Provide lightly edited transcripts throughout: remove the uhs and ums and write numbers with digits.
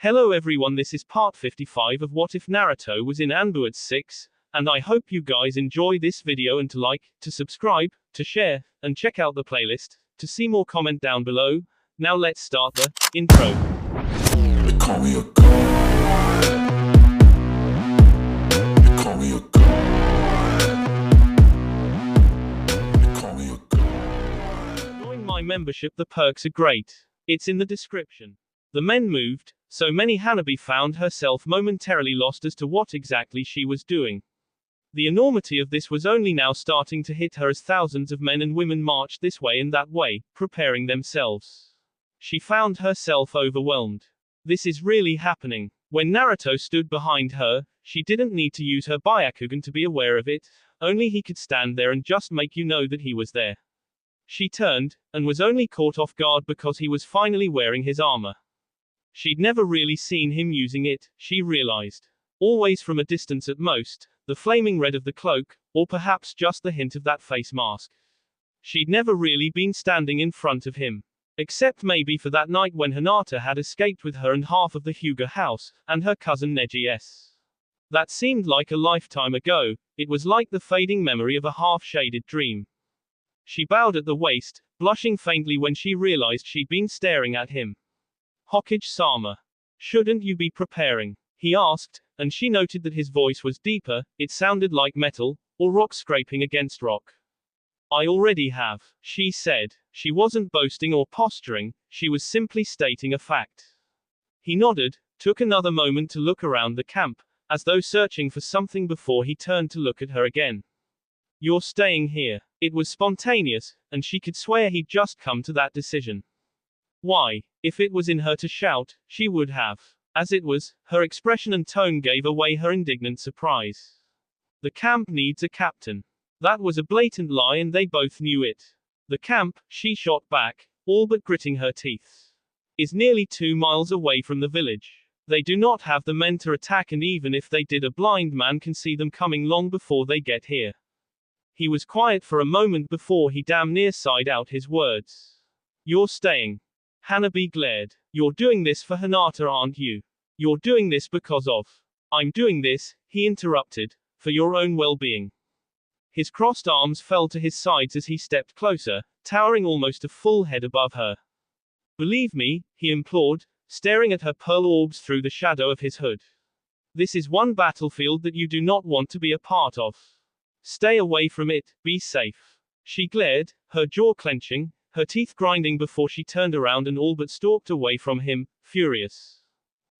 Hello everyone, this is part 55 of What If Naruto was in Anbu at 6, and I hope you guys enjoy this video and to like, to subscribe, to share, and check out the playlist, to see more comment down below. Now let's start the intro. They call me a god. They call me a god. They call me a god. Join my membership, the perks are great. It's in the description. The men moved, so many Hanabi found herself momentarily lost as to what exactly she was doing. The enormity of this was only now starting to hit her as thousands of men and women marched this way and that way, preparing themselves. She found herself overwhelmed. This is really happening. When Naruto stood behind her, she didn't need to use her Byakugan to be aware of it, only he could stand there and just make you know that he was there. She turned, and was only caught off guard because he was finally wearing his armor. She'd never really seen him using it, she realized. Always from a distance at most, the flaming red of the cloak, or perhaps just the hint of that face mask. She'd never really been standing in front of him. Except maybe for that night when Hinata had escaped with her and half of the Hyuga house, and her cousin Neji S. That seemed like a lifetime ago, it was like the fading memory of a half-shaded dream. She bowed at the waist, blushing faintly when she realized she'd been staring at him. Hokage-sama. Shouldn't you be preparing? He asked, and she noted that his voice was deeper, it sounded like metal, or rock scraping against rock. I already have, she said. She wasn't boasting or posturing, she was simply stating a fact. He nodded, took another moment to look around the camp, as though searching for something before he turned to look at her again. You're staying here. It was spontaneous, and she could swear he'd just come to that decision. Why? If it was in her to shout, she would have. As it was, her expression and tone gave away her indignant surprise. The camp needs a captain. That was a blatant lie and they both knew it. The camp, she shot back, all but gritting her teeth, is nearly 2 miles away from the village. They do not have the men to attack, and even if they did, a blind man can see them coming long before they get here. He was quiet for a moment before he damn near sighed out his words. You're staying. Hanabi glared. You're doing this for Hinata, aren't you? You're doing this because of. I'm doing this, he interrupted, for your own well-being. His crossed arms fell to his sides as he stepped closer, towering almost a full head above her. Believe me, he implored, staring at her pearl orbs through the shadow of his hood. This is one battlefield that you do not want to be a part of. Stay away from it, be safe. She glared, her jaw clenching, her teeth grinding before she turned around and all but stalked away from him, furious.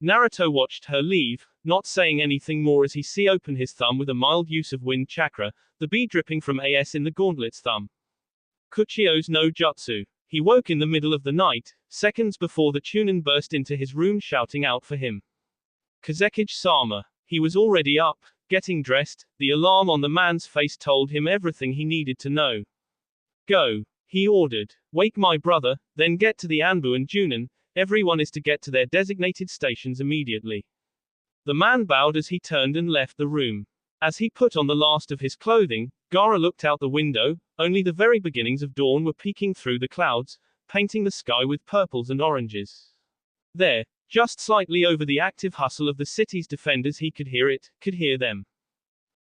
Naruto watched her leave, not saying anything more as he opened his thumb with a mild use of wind chakra, the bead dripping from AS in the gauntlet's thumb. Kuchio's no jutsu. He woke in the middle of the night, seconds before the Chunin burst into his room shouting out for him. Kazekage-sama. He was already up, getting dressed, the alarm on the man's face told him everything he needed to know. Go, he ordered. Wake my brother, then get to the Anbu and Junin, everyone is to get to their designated stations immediately. The man bowed as he turned and left the room. As he put on the last of his clothing, Gaara looked out the window, only the very beginnings of dawn were peeking through the clouds, painting the sky with purples and oranges. There, just slightly over the active hustle of the city's defenders, he could hear them.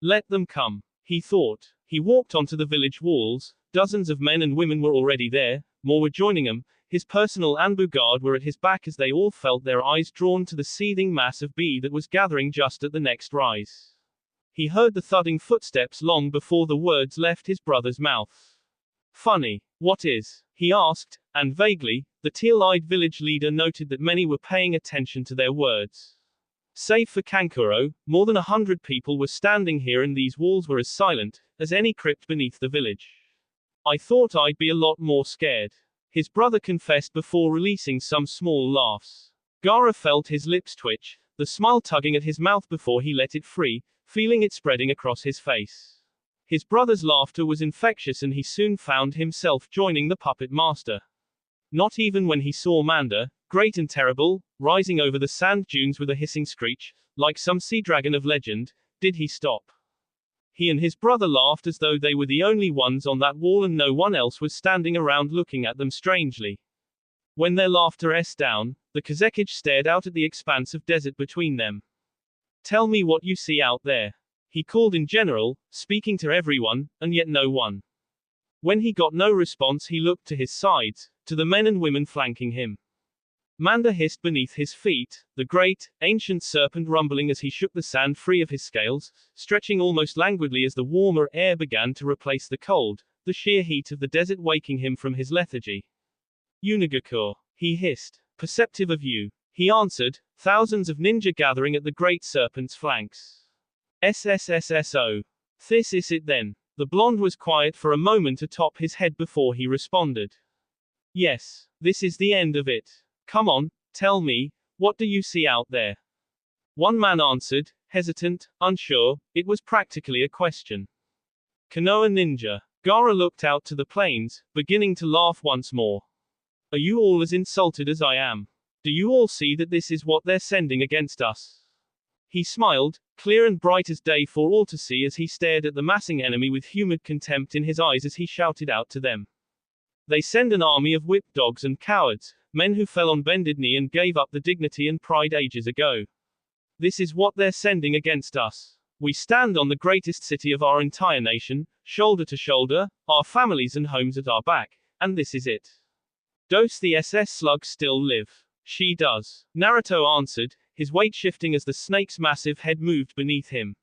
Let them come, he thought. He walked onto the village walls, dozens of men and women were already there, more were joining him, his personal Anbu guard were at his back as they all felt their eyes drawn to the seething mass of B that was gathering just at the next rise. He heard the thudding footsteps long before the words left his brother's mouth. Funny. What is? He asked, and vaguely, the teal-eyed village leader noted that many were paying attention to their words. Save for Kankuro, more than 100 people were standing here and these walls were as silent as any crypt beneath the village. I thought I'd be a lot more scared, his brother confessed before releasing some small laughs. Gaara felt his lips twitch, the smile tugging at his mouth before he let it free, feeling it spreading across his face. His brother's laughter was infectious and he soon found himself joining the puppet master. Not even when he saw Manda, great and terrible, rising over the sand dunes with a hissing screech, like some sea dragon of legend, did he stop. He and his brother laughed as though they were the only ones on that wall and no one else was standing around looking at them strangely. When their laughter s down, the Kazekage stared out at the expanse of desert between them. Tell me what you see out there. He called in general, speaking to everyone, and yet no one. When he got no response, he looked to his sides, to the men and women flanking him. Manda hissed beneath his feet, the great, ancient serpent rumbling as he shook the sand free of his scales, stretching almost languidly as the warmer air began to replace the cold, the sheer heat of the desert waking him from his lethargy. Unagakure, he hissed. Perceptive of you, he answered, thousands of ninja gathering at the great serpent's flanks. SSSSO. This is it then. The blonde was quiet for a moment atop his head before he responded. Yes, this is the end of it. Come on, tell me, what do you see out there? One man answered, hesitant, unsure, it was practically a question. Konoha ninja. Gaara looked out to the plains, beginning to laugh once more. Are you all as insulted as I am? Do you all see that this is what they're sending against us? He smiled, clear and bright as day for all to see as he stared at the massing enemy with humid contempt in his eyes as he shouted out to them. They send an army of whipped dogs and cowards, men who fell on bended knee and gave up the dignity and pride ages ago. This is what they're sending against us. We stand on the greatest city of our entire nation, shoulder to shoulder, our families and homes at our back, and this is it. Does the SS slug still live? She does. Naruto answered, his weight shifting as the snake's massive head moved beneath him.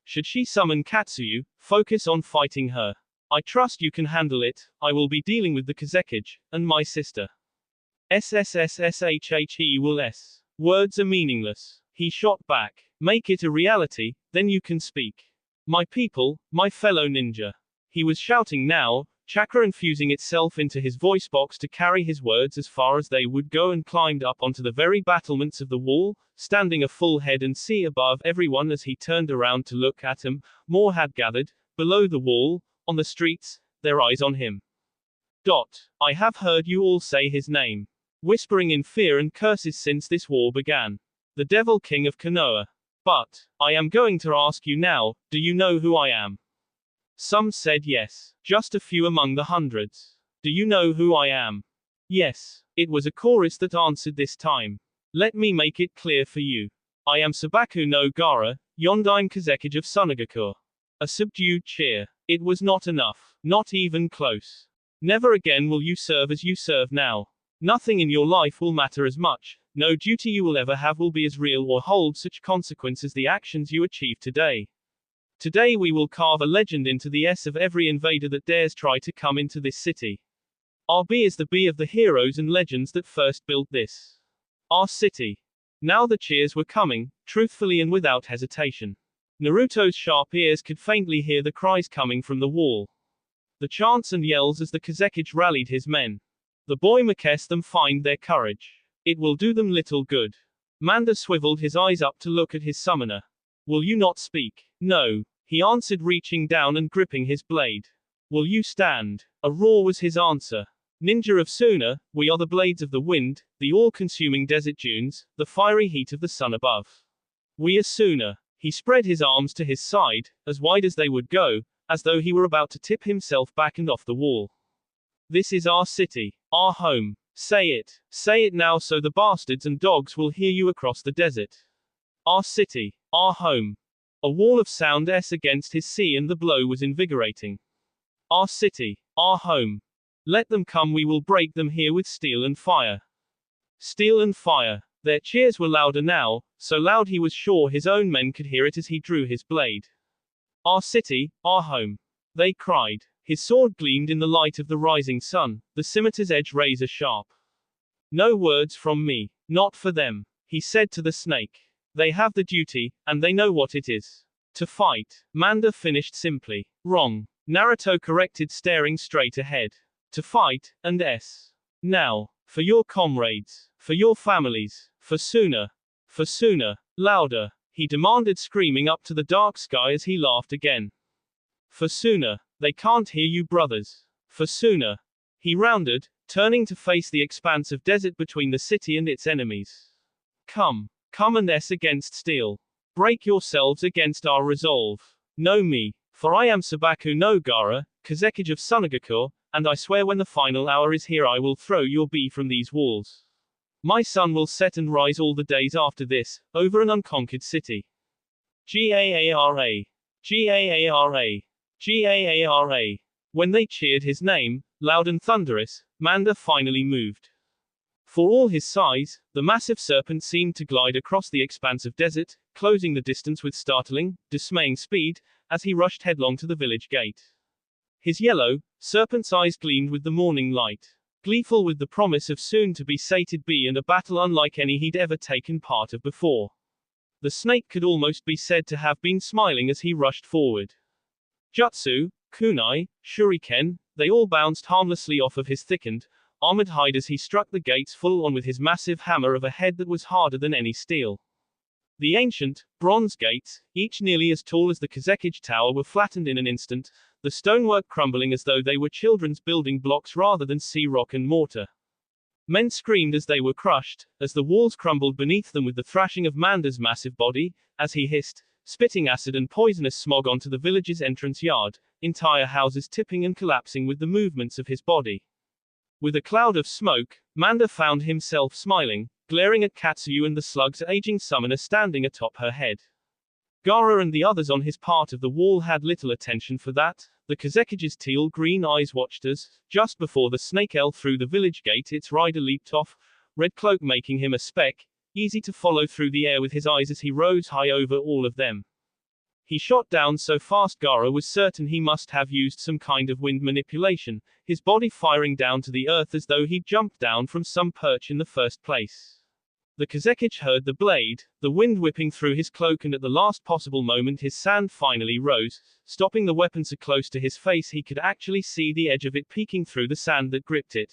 Should she summon Katsuyu, focus on fighting her. I trust you can handle it. I will be dealing with the Kazekage, and my sister. SSSSHHE will S. Words are meaningless. He shot back. Make it a reality, then you can speak. My people, my fellow ninja. He was shouting now, chakra infusing itself into his voice box to carry his words as far as they would go, and climbed up onto the very battlements of the wall, standing a full head and sea above everyone as he turned around to look at him. More had gathered, below the wall, on the streets, their eyes on him. I have heard you all say his name. Whispering in fear and curses since this war began. The Devil King of Konoha. But, I am going to ask you now, do you know who I am? Some said yes. Just a few among the hundreds. Do you know who I am? Yes. It was a chorus that answered this time. Let me make it clear for you. I am Sabaku no Gaara, Yondaime Kazekage of Sunagakure. A subdued cheer. It was not enough. Not even close. Never again will you serve as you serve now. Nothing in your life will matter as much. No duty you will ever have will be as real or hold such consequence as the actions you achieve today. Today we will carve a legend into the S of every invader that dares try to come into this city. Our B is the B of the heroes and legends that first built this. Our city. Now the cheers were coming, truthfully and without hesitation. Naruto's sharp ears could faintly hear the cries coming from the wall. The chants and yells as the Kazekage rallied his men. The boy makes them find their courage. It will do them little good. Manda swiveled his eyes up to look at his summoner. Will you not speak? No. He answered, reaching down and gripping his blade. Will you stand? A roar was his answer. Ninja of Suna, we are the blades of the wind, the all-consuming desert dunes, the fiery heat of the sun above. We are Suna. He spread his arms to his side, as wide as they would go, as though he were about to tip himself back and off the wall. This is our city, our home. Say it now so the bastards and dogs will hear you across the desert. Our city, our home. A wall of sound S against his sea, and the blow was invigorating. Our city, our home. Let them come, we will break them here with steel and fire. Steel and fire. Their cheers were louder now, so loud he was sure his own men could hear it as he drew his blade. Our city, our home. They cried. His sword gleamed in the light of the rising sun, the scimitar's edge razor sharp. No words from me. Not for them. He said to the snake. They have the duty, and they know what it is. To fight. Manda finished simply. Wrong. Naruto corrected, staring straight ahead. To fight, and S. Now. For your comrades. For your families. For Suna. For Suna. Louder. He demanded, screaming up to the dark sky as he laughed again. For Suna. They can't hear you, brothers. For Suna. He rounded, turning to face the expanse of desert between the city and its enemies. Come. Come and S against steel. Break yourselves against our resolve. Know me. For I am Sabaku no Gaara, Kazekage of Sunagakure, and I swear when the final hour is here I will throw your bee from these walls. My sun will set and rise all the days after this, over an unconquered city. Gaara. Gaara. Gaara. When they cheered his name, loud and thunderous, Manda finally moved. For all his size, the massive serpent seemed to glide across the expanse of desert, closing the distance with startling, dismaying speed, as he rushed headlong to the village gate. His yellow, serpent's eyes gleamed with the morning light, gleeful with the promise of soon-to-be sated bee and a battle unlike any he'd ever taken part of before. The snake could almost be said to have been smiling as he rushed forward. Jutsu, kunai, shuriken, they all bounced harmlessly off of his thickened, armored hide as he struck the gates full on with his massive hammer of a head that was harder than any steel. The ancient, bronze gates, each nearly as tall as the Kazekage Tower, were flattened in an instant, the stonework crumbling as though they were children's building blocks rather than sea rock and mortar. Men screamed as they were crushed, as the walls crumbled beneath them with the thrashing of Manda's massive body, as he hissed, spitting acid and poisonous smog onto the village's entrance yard, entire houses tipping and collapsing with the movements of his body. With a cloud of smoke, Manda found himself smiling, glaring at Katsuyu and the slug's aging summoner standing atop her head. Gaara and the others on his part of the wall had little attention for that. The Kazekage's teal-green eyes watched as, just before the snake L through the village gate, its rider leaped off, red cloak making him a speck, easy to follow through the air with his eyes as he rose high over all of them. He shot down so fast Gaara was certain he must have used some kind of wind manipulation, his body firing down to the earth as though he'd jumped down from some perch in the first place. The Kazekage heard the blade, the wind whipping through his cloak, and at the last possible moment his sand finally rose, stopping the weapon so close to his face he could actually see the edge of it peeking through the sand that gripped it.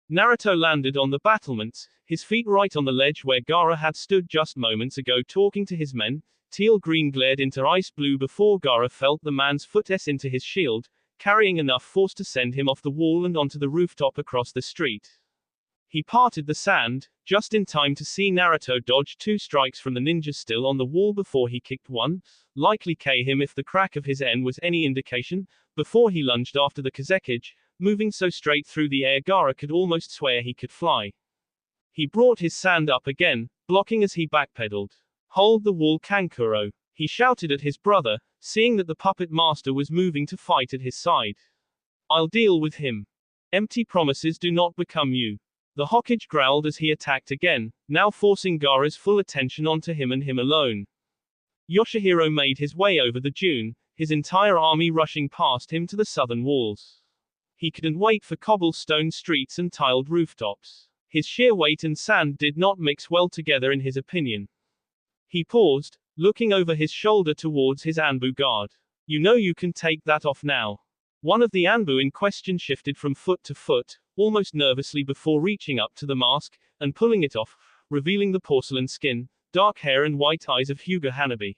Naruto landed on the battlements, his feet right on the ledge where Gaara had stood just moments ago talking to his men. Teal green glared into ice blue before Gaara felt the man's foot into his shield, carrying enough force to send him off the wall and onto the rooftop across the street. He parted the sand, just in time to see Naruto dodge two strikes from the ninja still on the wall before he kicked one, likely K him if the crack of his N was any indication, before he lunged after the Kazekage, moving so straight through the air Gaara could almost swear he could fly. He brought his sand up again, blocking as he backpedaled. "Hold the wall, Kankuro," he shouted at his brother, seeing that the puppet master was moving to fight at his side. "I'll deal with him. Empty promises do not become you." The Hokage growled as he attacked again, now forcing Gaara's full attention onto him and him alone. Yoshihiro made his way over the dune, his entire army rushing past him to the southern walls. He couldn't wait for cobblestone streets and tiled rooftops. His sheer weight and sand did not mix well together in his opinion. He paused, looking over his shoulder towards his Anbu guard. "You know you can take that off now." One of the Anbu in question shifted from foot to foot, almost nervously before reaching up to the mask, and pulling it off, revealing the porcelain skin, dark hair and white eyes of Hyuga Hanabi.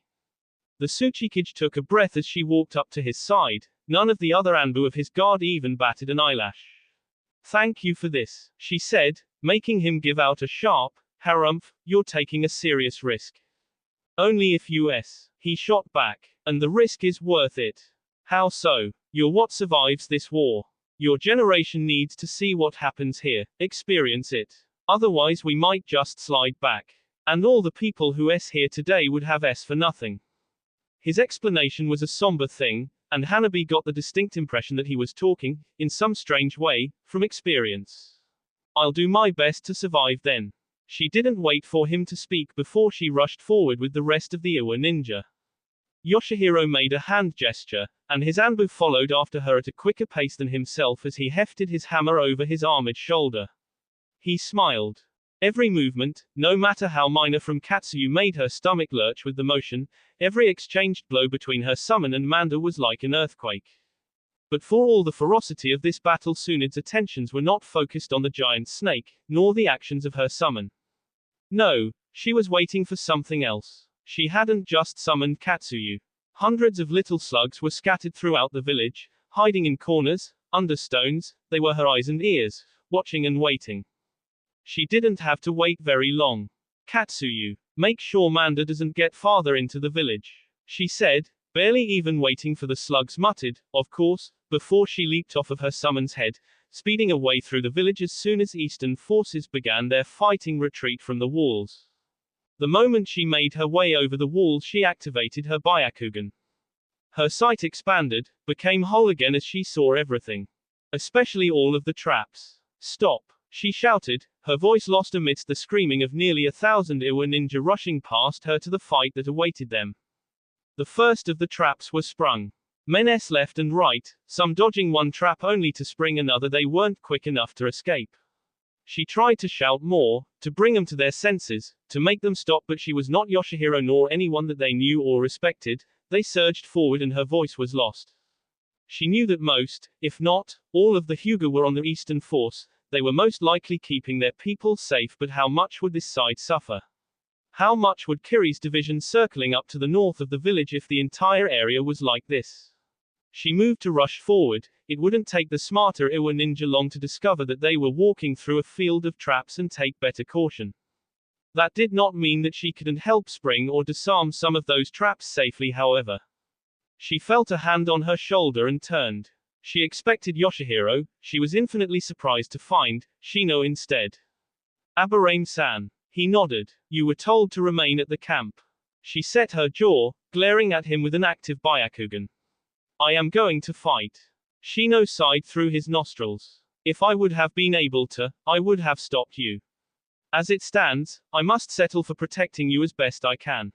The Tsuchikage took a breath as she walked up to his side, none of the other Anbu of his guard even batted an eyelash. "Thank you for this," she said, making him give out a sharp, "Harumph, you're taking a serious risk." "Only if US," he shot back, "and the risk is worth it." "How so?" "You're what survives this war. Your generation needs to see what happens here, experience it. Otherwise we might just slide back. And all the people who S here today would have S for nothing." His explanation was a somber thing, and Hanabi got the distinct impression that he was talking, in some strange way, from experience. "I'll do my best to survive then." She didn't wait for him to speak before she rushed forward with the rest of the Iwa ninja. Yoshihiro made a hand gesture, and his Anbu followed after her at a quicker pace than himself as he hefted his hammer over his armored shoulder. He smiled. Every movement, no matter how minor from Katsuyu, made her stomach lurch with the motion. Every exchanged blow between her summon and Manda was like an earthquake. But for all the ferocity of this battle, Tsunade's attentions were not focused on the giant snake, nor the actions of her summon. No, she was waiting for something else. She hadn't just summoned Katsuyu. Hundreds of little slugs were scattered throughout the village, hiding in corners, under stones. They were her eyes and ears, watching and waiting. She didn't have to wait very long. "Katsuyu, make sure Manda doesn't get farther into the village," she said, barely even waiting for the slugs muttered, "Of course," before she leaped off of her summon's head, speeding away through the village as soon as Eastern forces began their fighting retreat from the walls. The moment she made her way over the walls, she activated her Byakugan. Her sight expanded, became whole again as she saw everything. Especially all of the traps. "Stop!" she shouted, her voice lost amidst the screaming of nearly 1,000 Iwa ninja rushing past her to the fight that awaited them. The first of the traps were sprung. Menes left and right, some dodging one trap only to spring another. They weren't quick enough to escape. She tried to shout more, to bring them to their senses, to make them stop, but she was not Yoshihiro nor anyone that they knew or respected. They surged forward and her voice was lost. She knew that most, if not all of the Hyuga were on the Eastern force. They were most likely keeping their people safe, but how much would this side suffer? How much would Kiri's division circling up to the north of the village if the entire area was like this? She moved to rush forward. It wouldn't take the smarter Iwa ninja long to discover that they were walking through a field of traps and take better caution. That did not mean that she couldn't help spring or disarm some of those traps safely, however. She felt a hand on her shoulder and turned. She expected Yoshihiro. She was infinitely surprised to find Shino instead. "Aburame-san." He nodded. "You were told to remain at the camp." She set her jaw, glaring at him with an active Byakugan. "I am going to fight." Shino sighed through his nostrils. "If I would have been able to, I would have stopped you. As it stands, I must settle for protecting you as best I can.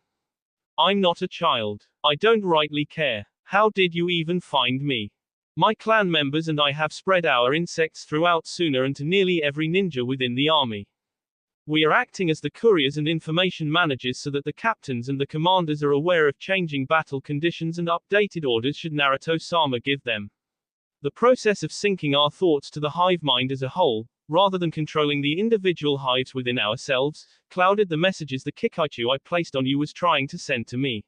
I'm not a child. I don't rightly care. How did you even find me? My clan members and I have spread our insects throughout Suna and to nearly every ninja within the army. We are acting as the couriers and information managers so that the captains and the commanders are aware of changing battle conditions and updated orders should Naruto-sama give them. The process of syncing our thoughts to the hive mind as a whole, rather than controlling the individual hives within ourselves, clouded the messages the Kikaichu I placed on you was trying to send to me.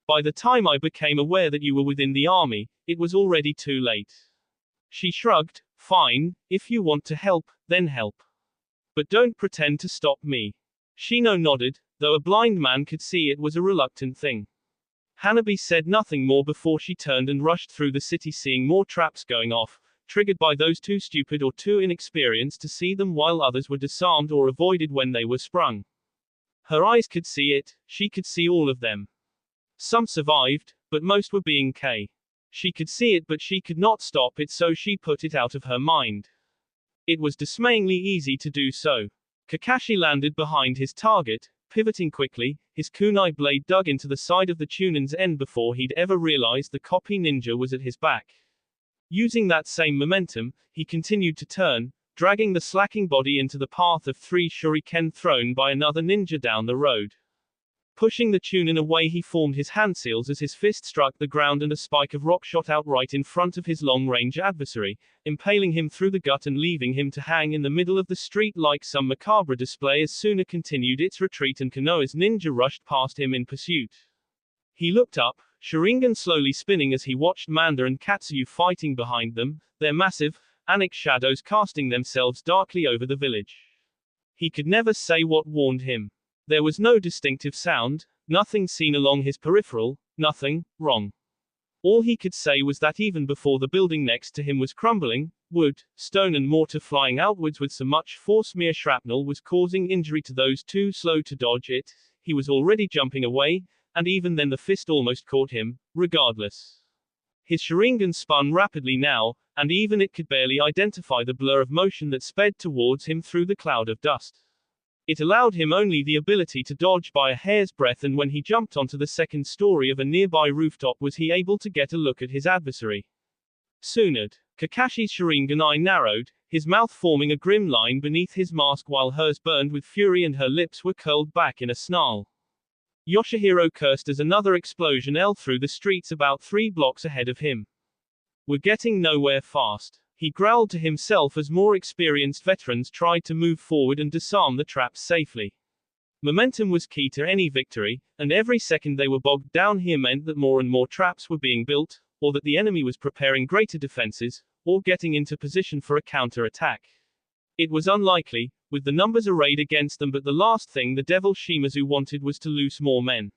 By the time I became aware that you were within the army, it was already too late." She shrugged. "Fine, if you want to help, then help. But don't pretend to stop me." Shino nodded, though a blind man could see it was a reluctant thing. Hanabi said nothing more before she turned and rushed through the city, seeing more traps going off, triggered by those too stupid or too inexperienced to see them, while others were disarmed or avoided when they were sprung. Her eyes could see it. She could see all of them. Some survived, but most were being killed. She could see it, but she could not stop it, so she put it out of her mind. It was dismayingly easy to do so. Kakashi landed behind his target, pivoting quickly, his kunai blade dug into the side of the Chunin's end before he'd ever realized the copy ninja was at his back. Using that same momentum, he continued to turn, dragging the slacking body into the path of 3 shuriken thrown by another ninja down the road. Pushing the Chunin away, he formed his hand seals as his fist struck the ground and a spike of rock shot out right in front of his long-range adversary, impaling him through the gut and leaving him to hang in the middle of the street like some macabre display as Suna continued its retreat and Konoha's ninja rushed past him in pursuit. He looked up, Sharingan slowly spinning as he watched Manda and Katsuyu fighting behind them, their massive, anic shadows casting themselves darkly over the village. He could never say what warned him. There was no distinctive sound, nothing seen along his peripheral, nothing wrong. All he could say was that even before the building next to him was crumbling, wood, stone and mortar flying outwards with so much force mere shrapnel was causing injury to those too slow to dodge it, he was already jumping away, and even then the fist almost caught him, regardless. His Sharingan spun rapidly now, and even it could barely identify the blur of motion that sped towards him through the cloud of dust. It allowed him only the ability to dodge by a hair's breadth, and when he jumped onto the second story of a nearby rooftop was he able to get a look at his adversary. Tsunade. Kakashi's Sharingan eye narrowed, his mouth forming a grim line beneath his mask while hers burned with fury and her lips were curled back in a snarl. Yoshihiro cursed as another explosion yelled through the streets about 3 blocks ahead of him. "We're getting nowhere fast," he growled to himself as more experienced veterans tried to move forward and disarm the traps safely. Momentum was key to any victory, and every second they were bogged down here meant that more and more traps were being built, or that the enemy was preparing greater defenses, or getting into position for a counter-attack. It was unlikely, with the numbers arrayed against them, but the last thing the devil Shimazu wanted was to lose more men.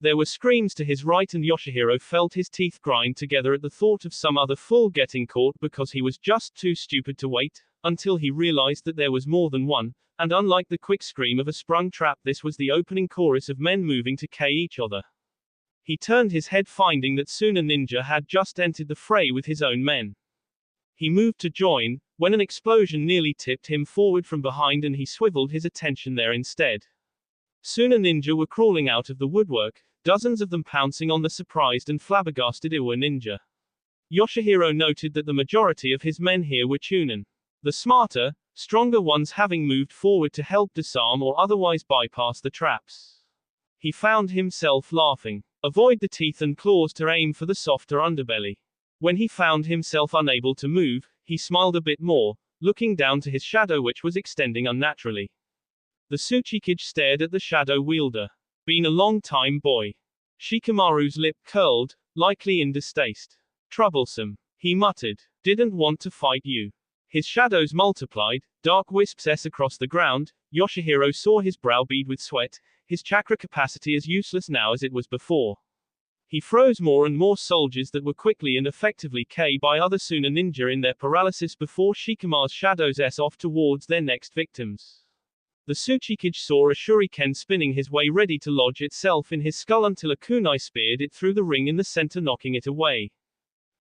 There were screams to his right and Yoshihiro felt his teeth grind together at the thought of some other fool getting caught because he was just too stupid to wait, until he realized that there was more than one, and unlike the quick scream of a sprung trap, this was the opening chorus of men moving to K each other. He turned his head finding that Suna Ninja had just entered the fray with his own men. He moved to join, when an explosion nearly tipped him forward from behind and he swiveled his attention there instead. Suna Ninja were crawling out of the woodwork, dozens of them pouncing on the surprised and flabbergasted Iwa Ninja. Yoshihiro noted that the majority of his men here were Chunin. The smarter, stronger ones having moved forward to help disarm or otherwise bypass the traps. He found himself laughing. Avoid the teeth and claws to aim for the softer underbelly. When he found himself unable to move, he smiled a bit more, looking down to his shadow which was extending unnaturally. The Tsuchikage stared at the shadow wielder. Been a long time, boy. Shikamaru's lip curled, likely in distaste. Troublesome, he muttered. Didn't want to fight you. His shadows multiplied, dark wisps across the ground. Yoshihiro saw his brow bead with sweat, his chakra capacity as useless now as it was before. He froze more and more soldiers that were quickly and effectively killed by other Suna Ninja in their paralysis before Shikamaru's shadows off towards their next victims. The Tsuchikage saw a shuriken spinning his way ready to lodge itself in his skull until a kunai speared it through the ring in the center knocking it away.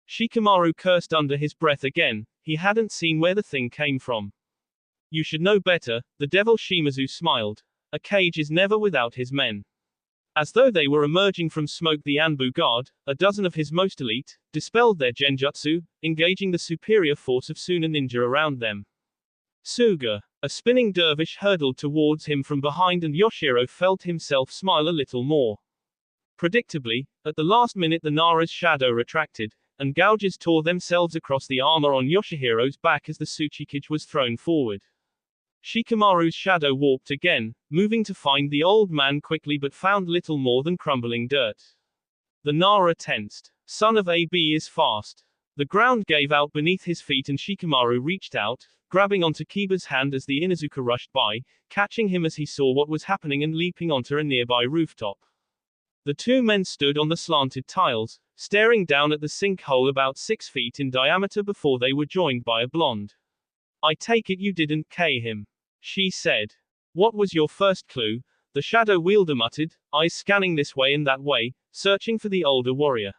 Shikamaru cursed under his breath again. He hadn't seen where the thing came from. You should know better, the devil Shimazu smiled. A cage is never without his men. As though they were emerging from smoke, the Anbu guard, a dozen of his most elite, dispelled their genjutsu, engaging the superior force of Suna Ninja around them. Suga, a spinning dervish, hurtled towards him from behind and Yoshihiro felt himself smile a little more. Predictably, at the last minute the Nara's shadow retracted, and gouges tore themselves across the armor on Yoshihiro's back as the Tsuchikage was thrown forward. Shikamaru's shadow warped again, moving to find the old man quickly but found little more than crumbling dirt. The Nara tensed. Son of AB is fast. The ground gave out beneath his feet and Shikamaru reached out, grabbing onto Kiba's hand as the Inuzuka rushed by, catching him as he saw what was happening and leaping onto a nearby rooftop. The two men stood on the slanted tiles, staring down at the sinkhole about 6 feet in diameter before they were joined by a blonde. I take it you didn't kill him, she said. What was your first clue? The shadow wielder muttered, eyes scanning this way and that way, searching for the older warrior.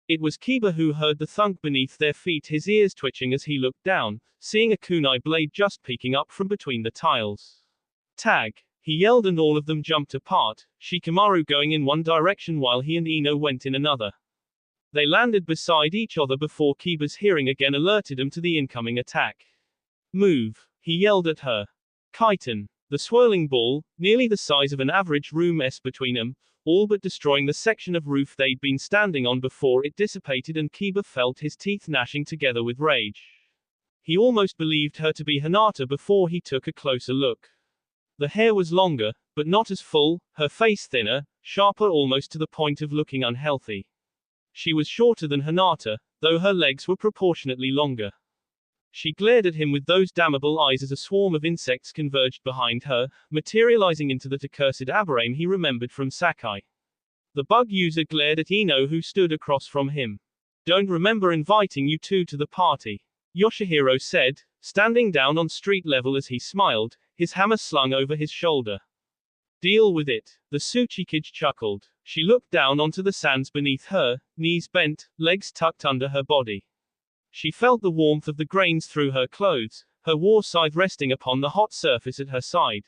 It was Kiba who heard the thunk beneath their feet, his ears twitching as he looked down, seeing a kunai blade just peeking up from between the tiles. Tag! He yelled and all of them jumped apart, Shikamaru going in one direction while he and Ino went in another. They landed beside each other before Kiba's hearing again alerted him to the incoming attack. Move! He yelled at her. Chitin. The swirling ball, nearly the size of an average room between them, all but destroying the section of roof they'd been standing on before it dissipated and Kiba felt his teeth gnashing together with rage. He almost believed her to be Hinata before he took a closer look. The hair was longer, but not as full, her face thinner, sharper almost to the point of looking unhealthy. She was shorter than Hinata, though her legs were proportionately longer. She glared at him with those damnable eyes as a swarm of insects converged behind her, materializing into that accursed aberrame he remembered from Sakai. The bug user glared at Ino who stood across from him. Don't remember inviting you two to the party, Yoshihiro said, standing down on street level as he smiled, his hammer slung over his shoulder. Deal with it, the Tsuchikage chuckled. She looked down onto the sands beneath her, knees bent, legs tucked under her body. She felt the warmth of the grains through her clothes, her war scythe resting upon the hot surface at her side.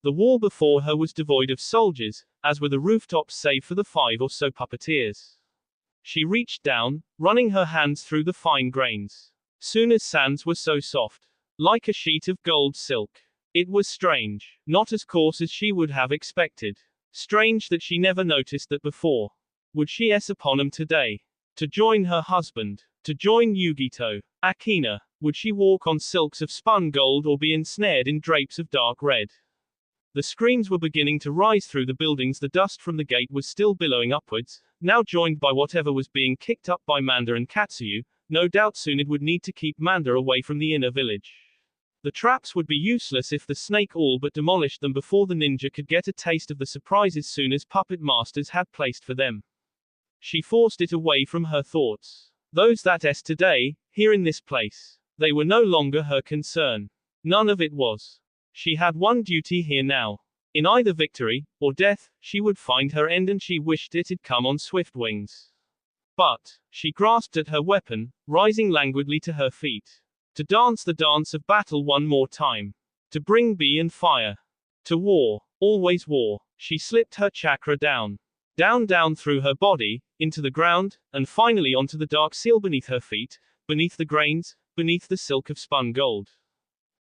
The wall before her was devoid of soldiers, as were the rooftops save for the 5 or so puppeteers. She reached down, running her hands through the fine grains. Suna's sands were so soft, like a sheet of gold silk. It was strange, not as coarse as she would have expected. Strange that she never noticed that before. Would she upon him today? To join her husband? To join Yugito? Akina? Would she walk on silks of spun gold or be ensnared in drapes of dark red? The screams were beginning to rise through the buildings. The dust from the gate was still billowing upwards, now joined by whatever was being kicked up by Manda and Katsuyu. No doubt soon it would need to keep Manda away from the inner village. The traps would be useless if the snake all but demolished them before the ninja could get a taste of the surprises soon as puppet masters had placed for them. She forced it away from her thoughts. Those that s today, here in this place. They were no longer her concern. None of it was. She had one duty here now. In either victory, or death, she would find her end, and she wished it had come on swift wings. But, she grasped at her weapon, rising languidly to her feet. To dance the dance of battle one more time. To bring bee and fire. To war. Always war. She slipped her chakra down. Down through her body, into the ground, and finally onto the dark seal beneath her feet, beneath the grains, beneath the silk of spun gold.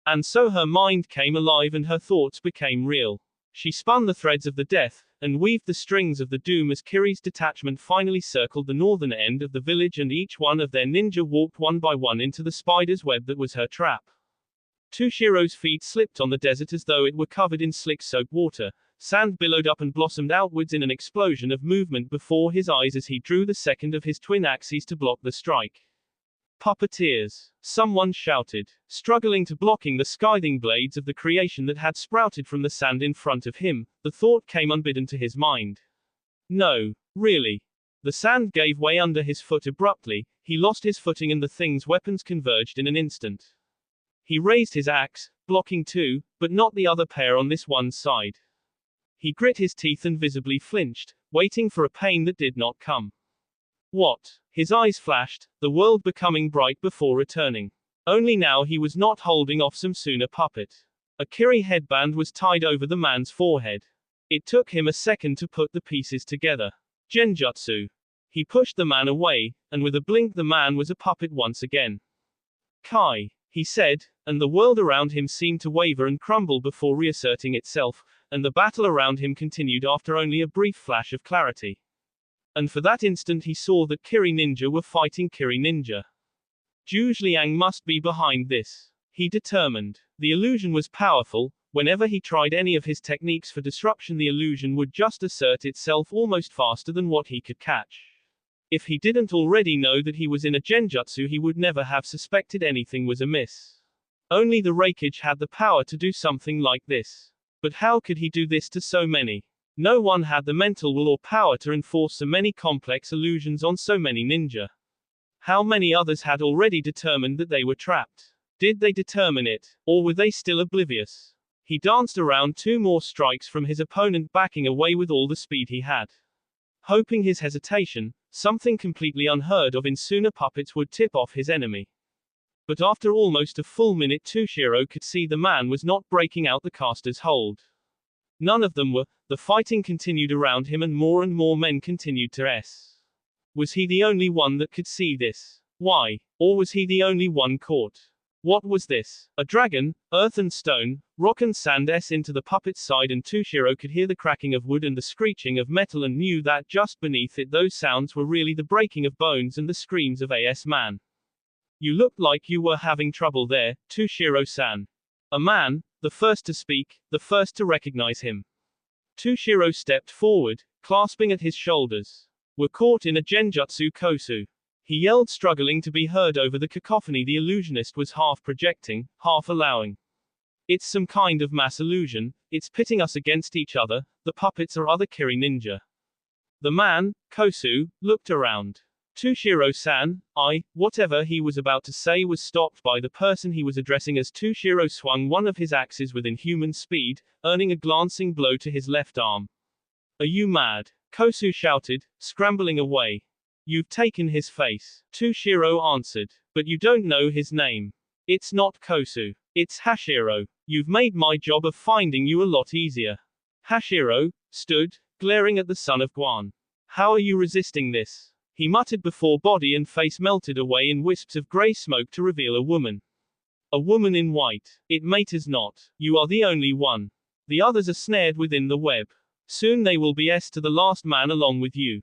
And so her mind came alive and her thoughts became real. She spun the threads of the death, and weaved the strings of the doom as Kiri's detachment finally circled the northern end of the village, and each one of their ninja walked one by one into the spider's web that was her trap. Tushiro's feet slipped on the desert as though it were covered in slick soap water. Sand billowed up and blossomed outwards in an explosion of movement before his eyes as he drew the second of his twin axes to block the strike. Puppeteers! Someone shouted, struggling to blocking the scything blades of the creation that had sprouted from the sand in front of him. The thought came unbidden to his mind. No, really. The sand gave way under his foot abruptly, he lost his footing and the thing's weapons converged in an instant. He raised his axe, blocking two, but not the other pair on this one side. He grit his teeth and visibly flinched, waiting for a pain that did not come. What? His eyes flashed, the world becoming bright before returning. Only now he was not holding off some Suna puppet. A Kiri headband was tied over the man's forehead. It took him a second to put the pieces together. Genjutsu. He pushed the man away, and with a blink the man was a puppet once again. Kai, he said, and the world around him seemed to waver and crumble before reasserting itself, and the battle around him continued after only a brief flash of clarity. And for that instant he saw that Kiri ninja were fighting Kiri ninja. Zhu Liang must be behind this. He determined. The illusion was powerful. Whenever he tried any of his techniques for disruption, the illusion would just assert itself almost faster than what he could catch. If he didn't already know that he was in a genjutsu, he would never have suspected anything was amiss. Only the Reikage had the power to do something like this. But how could he do this to so many? No one had the mental will or power to enforce so many complex illusions on so many ninja. How many others had already determined that they were trapped? Did they determine it, or were they still oblivious? He danced around two more strikes from his opponent, backing away with all the speed he had. Hoping his hesitation, something completely unheard of in Suna puppets, would tip off his enemy. But after almost a full minute, Tushiro could see the man was not breaking out the caster's hold. None of them were. The fighting continued around him and more men continued to s. Was he the only one that could see this? Why? Or was he the only one caught? What was this? A dragon? Earth and stone, rock and sand s into the puppet's side, and Tushiro could hear the cracking of wood and the screeching of metal, and knew that just beneath it those sounds were really the breaking of bones and the screams of a man. You looked like you were having trouble there, Tushiro-san. A man, the first to speak, the first to recognize him. Tushiro stepped forward, clasping at his shoulders. We're caught in a genjutsu kosu. He yelled, struggling to be heard over the cacophony the illusionist was half projecting, half allowing. It's some kind of mass illusion, it's pitting us against each other, the puppets are other Kiri ninja. The man, Kosu, looked around. Tushiro-san, whatever he was about to say was stopped by the person he was addressing as Tushiro swung one of his axes with inhuman speed, earning a glancing blow to his left arm. Are you mad? Kosu shouted, scrambling away. You've taken his face, Tushiro answered, but you don't know his name. It's not Kosu. It's Hashiro. You've made my job of finding you a lot easier. Hashiro stood, glaring at the son of Guan. How are you resisting this? He muttered before body and face melted away in wisps of grey smoke to reveal a woman. A woman in white. It matters not. You are the only one. The others are snared within the web. Soon they will be s to the last man along with you.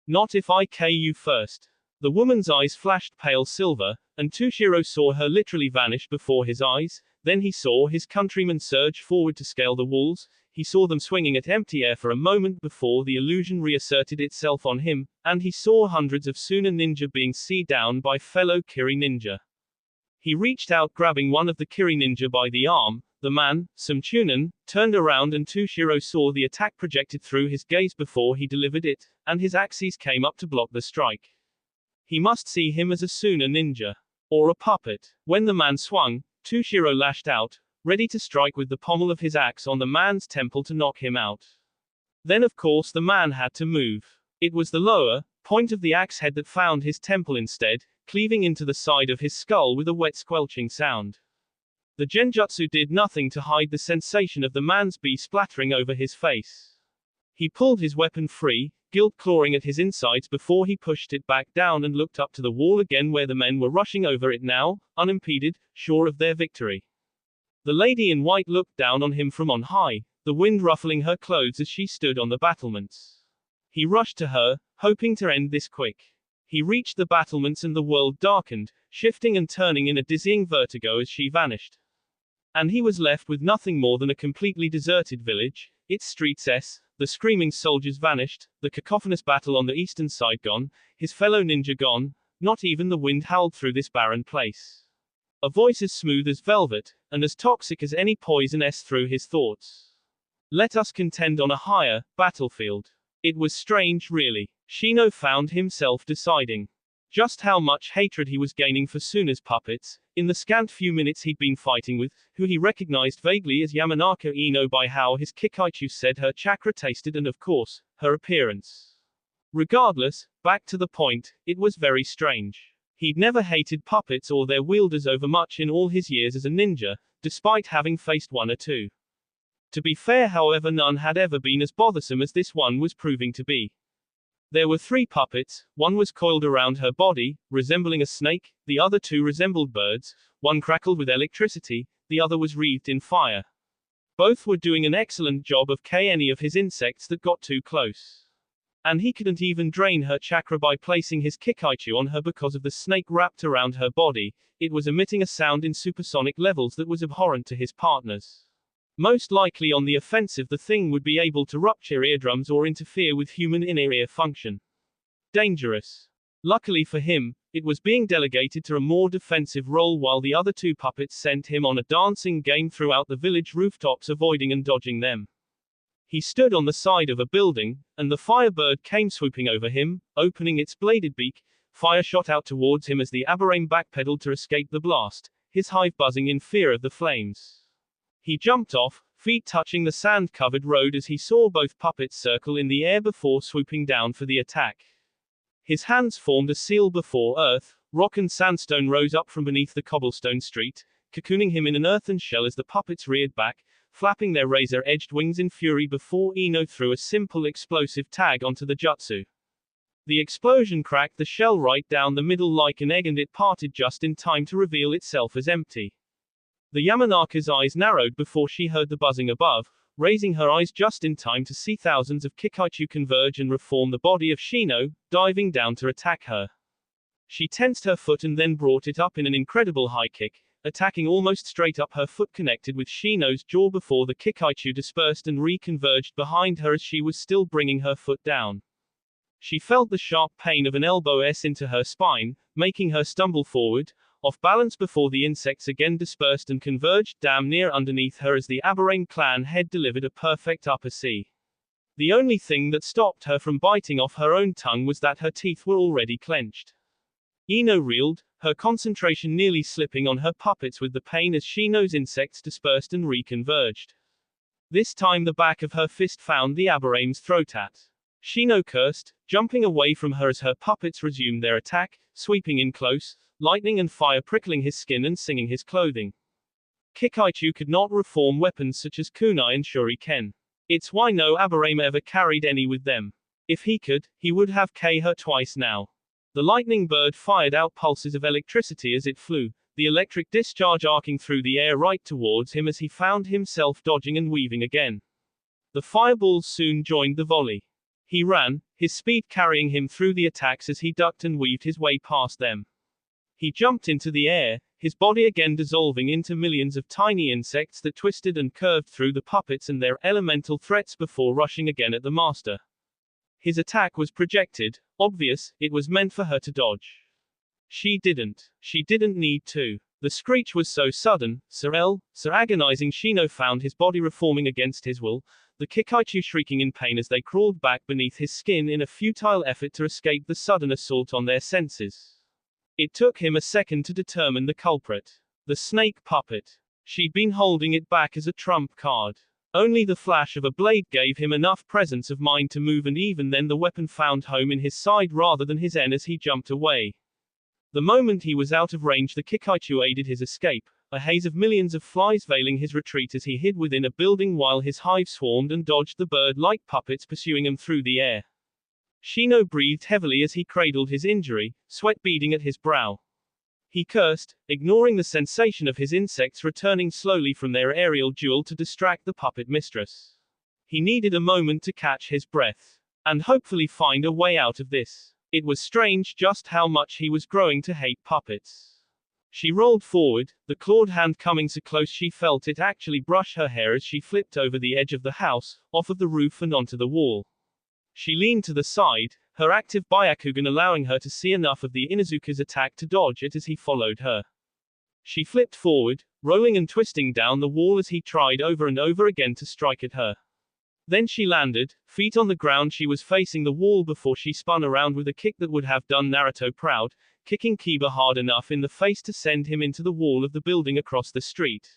Not if I k you first. The woman's eyes flashed pale silver, and Tushiro saw her literally vanish before his eyes. Then he saw his countrymen surge forward to scale the walls. He saw them swinging at empty air for a moment before the illusion reasserted itself on him, and he saw hundreds of Suna ninja being seized down by fellow Kiri ninja. He reached out, grabbing one of the Kiri ninja by the arm. The man, Samchunen, turned around and Tushiro saw the attack projected through his gaze before he delivered it, and his axes came up to block the strike. He must see him as a Suna ninja. Or a puppet. When the man swung, Tushiro lashed out, ready to strike with the pommel of his axe on the man's temple to knock him out. Then of course the man had to move. It was the lower point of the axe head that found his temple instead, cleaving into the side of his skull with a wet squelching sound. The genjutsu did nothing to hide the sensation of the man's bee splattering over his face. He pulled his weapon free, guilt clawing at his insides before he pushed it back down and looked up to the wall again where the men were rushing over it now, unimpeded, sure of their victory. The lady in white looked down on him from on high, the wind ruffling her clothes as she stood on the battlements. He rushed to her, hoping to end this quick. He reached the battlements and the world darkened, shifting and turning in a dizzying vertigo as she vanished. And he was left with nothing more than a completely deserted village, its streets the screaming soldiers vanished, the cacophonous battle on the eastern side gone, his fellow ninja gone, not even the wind howled through this barren place. A voice as smooth as velvet, and as toxic as any poison through his thoughts. Let us contend on a higher battlefield. It was strange, really. Shino found himself deciding just how much hatred he was gaining for Suna's puppets, in the scant few minutes he'd been fighting with, who he recognized vaguely as Yamanaka Ino by how his Kikaichu said her chakra tasted and of course, her appearance. Regardless, back to the point, it was very strange. He'd never hated puppets or their wielders over much in all his years as a ninja, despite having faced one or two. To be fair, however, none had ever been as bothersome as this one was proving to be. There were 3 puppets, one was coiled around her body, resembling a snake, the other 2 resembled birds, one crackled with electricity, the other was wreathed in fire. Both were doing an excellent job of killing any of his insects that got too close. And he couldn't even drain her chakra by placing his Kikaichu on her because of the snake wrapped around her body, it was emitting a sound in supersonic levels that was abhorrent to his partners. Most likely on the offensive, the thing would be able to rupture eardrums or interfere with human inner ear function. Dangerous. Luckily for him, it was being delegated to a more defensive role while the other 2 puppets sent him on a dancing game throughout the village rooftops, avoiding and dodging them. He stood on the side of a building, and the firebird came swooping over him, opening its bladed beak. Fire shot out towards him as the Aberrane backpedaled to escape the blast, his hive buzzing in fear of the flames. He jumped off, feet touching the sand-covered road as he saw both puppets circle in the air before swooping down for the attack. His hands formed a seal before earth, rock and sandstone rose up from beneath the cobblestone street, cocooning him in an earthen shell as the puppets reared back, flapping their razor-edged wings in fury before Ino threw a simple explosive tag onto the jutsu. The explosion cracked the shell right down the middle like an egg and it parted just in time to reveal itself as empty. The Yamanaka's eyes narrowed before she heard the buzzing above, raising her eyes just in time to see thousands of Kikaichu converge and reform the body of Shino, diving down to attack her. She tensed her foot and then brought it up in an incredible high kick, attacking almost straight up her foot connected with Shino's jaw before the Kikaichu dispersed and reconverged behind her as she was still bringing her foot down. She felt the sharp pain of an elbow into her spine, making her stumble forward, off balance before the insects again dispersed and converged damn near underneath her as the Aberrane clan head delivered a perfect upper C. The only thing that stopped her from biting off her own tongue was that her teeth were already clenched. Ino reeled, her concentration nearly slipping on her puppets with the pain as Shino's insects dispersed and reconverged. This time the back of her fist found the Aberrane's throat. Shino cursed, jumping away from her as her puppets resumed their attack, sweeping in close, lightning and fire prickling his skin and singing his clothing. Kikaichu could not reform weapons such as kunai and shuriken. It's why no Aberrane ever carried any with them. If he could, he would have killed her twice now. The lightning bird fired out pulses of electricity as it flew, the electric discharge arcing through the air right towards him as he found himself dodging and weaving again. The fireballs soon joined the volley. He ran, his speed carrying him through the attacks as he ducked and weaved his way past them. He jumped into the air, his body again dissolving into millions of tiny insects that twisted and curved through the puppets and their elemental threats before rushing again at the master. His attack was projected, obvious, it was meant for her to dodge. She didn't need to. The screech was so sudden, so agonizing. Shino found his body reforming against his will, the Kikaichu shrieking in pain as they crawled back beneath his skin in a futile effort to escape the sudden assault on their senses. It took him a second to determine the culprit. The snake puppet. She'd been holding it back as a trump card. Only the flash of a blade gave him enough presence of mind to move, and even then the weapon found home in his side rather than his end as he jumped away. The moment he was out of range, the Kikaichu aided his escape, a haze of millions of flies veiling his retreat as he hid within a building while his hive swarmed and dodged the bird-like puppets pursuing him through the air. Shino breathed heavily as he cradled his injury, sweat beading at his brow. He cursed, ignoring the sensation of his insects returning slowly from their aerial duel to distract the puppet mistress. He needed a moment to catch his breath, and hopefully find a way out of this. It was strange just how much he was growing to hate puppets. She rolled forward, the clawed hand coming so close she felt it actually brush her hair as she flipped over the edge of the house, off of the roof and onto the wall. She leaned to the side, her active Byakugan allowing her to see enough of the Inuzuka's attack to dodge it as he followed her. She flipped forward, rolling and twisting down the wall as he tried over and over again to strike at her. Then she landed, feet on the ground. She was facing the wall before she spun around with a kick that would have done Naruto proud, kicking Kiba hard enough in the face to send him into the wall of the building across the street.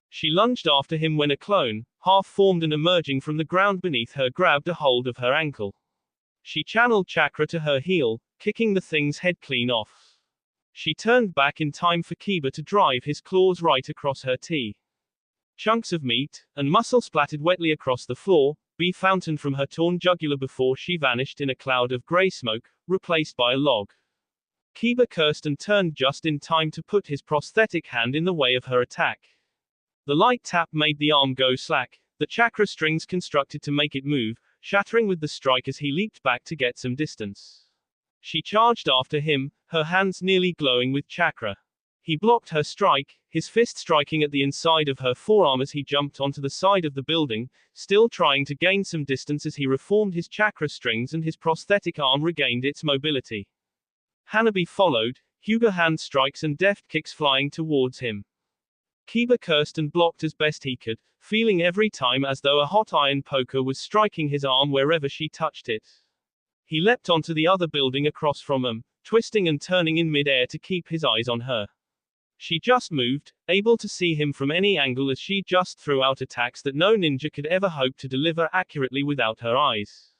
She lunged after him when a clone, half-formed and emerging from the ground beneath her, grabbed a hold of her ankle. She channeled chakra to her heel, kicking the thing's head clean off. She turned back in time for Kiba to drive his claws right across her T. Chunks of meat and muscle splattered wetly across the floor, fountained from her torn jugular before she vanished in a cloud of gray smoke, replaced by a log. Kiba cursed and turned just in time to put his prosthetic hand in the way of her attack. The light tap made the arm go slack, the chakra strings constructed to make it move, shattering with the strike as he leaped back to get some distance. She charged after him, her hands nearly glowing with chakra. He blocked her strike, his fist striking at the inside of her forearm as he jumped onto the side of the building, still trying to gain some distance as he reformed his chakra strings and his prosthetic arm regained its mobility. Hanabi followed, Hyuga hand strikes and deft kicks flying towards him. Kiba cursed and blocked as best he could, feeling every time as though a hot iron poker was striking his arm wherever she touched it. He leapt onto the other building across from him, twisting and turning in mid-air to keep his eyes on her. She just moved, able to see him from any angle as she just threw out attacks that no ninja could ever hope to deliver accurately without her eyes.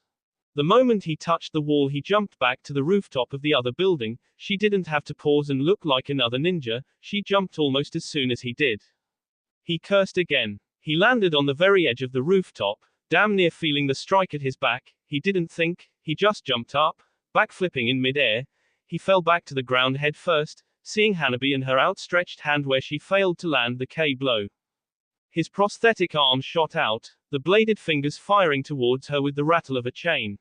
The moment he touched the wall, he jumped back to the rooftop of the other building. She didn't have to pause and look like another ninja, she jumped almost as soon as he did. He cursed again. He landed on the very edge of the rooftop, damn near feeling the strike at his back. He didn't think, he just jumped up, backflipping in mid-air. He fell back to the ground head first, seeing Hanabi and her outstretched hand where she failed to land the K blow. His prosthetic arm shot out, the bladed fingers firing towards her with the rattle of a chain.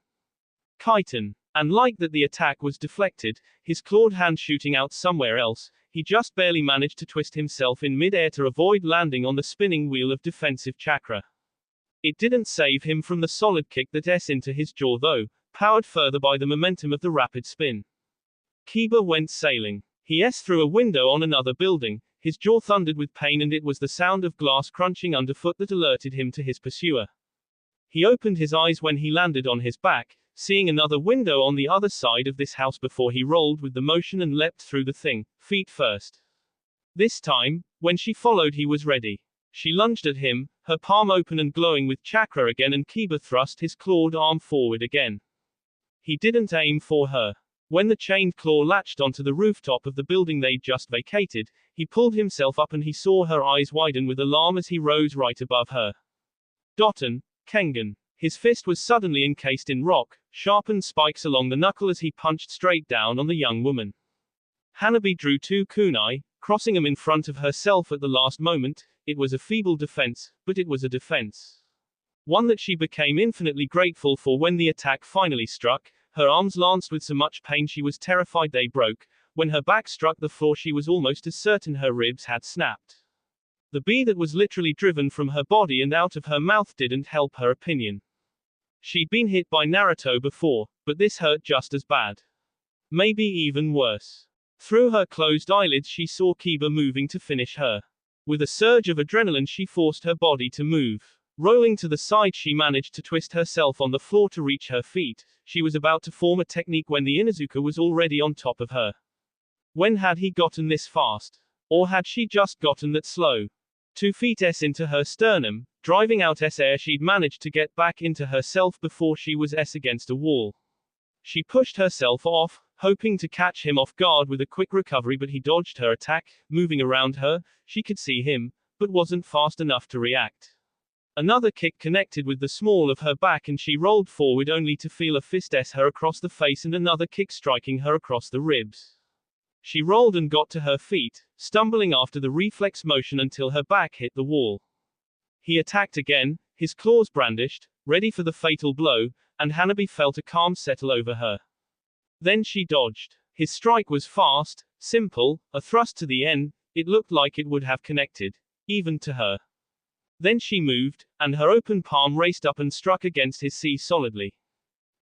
Chitin. And like that the attack was deflected, his clawed hand shooting out somewhere else, he just barely managed to twist himself in mid-air to avoid landing on the spinning wheel of defensive chakra. It didn't save him from the solid kick that S into his jaw though, powered further by the momentum of the rapid spin. Kiba went sailing. He S through a window on another building, his jaw thundered with pain and it was the sound of glass crunching underfoot that alerted him to his pursuer. He opened his eyes when he landed on his back, seeing another window on the other side of this house before he rolled with the motion and leapt through the thing, feet first. This time, when she followed he was ready. She lunged at him, her palm open and glowing with chakra again, and Kiba thrust his clawed arm forward again. He didn't aim for her. When the chained claw latched onto the rooftop of the building they'd just vacated, he pulled himself up and he saw her eyes widen with alarm as he rose right above her. Doton, Kengan. His fist was suddenly encased in rock, sharpened spikes along the knuckle as he punched straight down on the young woman. Hanabi drew two kunai, crossing them in front of herself at the last moment. It was a feeble defense, but it was a defense. One that she became infinitely grateful for when the attack finally struck. Her arms lanced with so much pain she was terrified they broke. When her back struck the floor she was almost as certain her ribs had snapped. The bee that was literally driven from her body and out of her mouth didn't help her opinion. She'd been hit by Naruto before, but this hurt just as bad. Maybe even worse. Through her closed eyelids she saw Kiba moving to finish her. With a surge of adrenaline she forced her body to move. Rolling to the side she managed to twist herself on the floor to reach her feet. She was about to form a technique when the Inuzuka was already on top of her. When had he gotten this fast? Or had she just gotten that slow? 2 feet into her sternum, driving out air she'd managed to get back into herself before she was against a wall. She pushed herself off, hoping to catch him off guard with a quick recovery, but he dodged her attack, moving around her. She could see him, but wasn't fast enough to react. Another kick connected with the small of her back and she rolled forward only to feel a fist her across the face and another kick striking her across the ribs. She rolled and got to her feet, stumbling after the reflex motion until her back hit the wall. He attacked again, his claws brandished, ready for the fatal blow, and Hanabi felt a calm settle over her. Then she dodged. His strike was fast, simple, a thrust to the end. It looked like it would have connected, even to her. Then she moved, and her open palm raced up and struck against his solidly.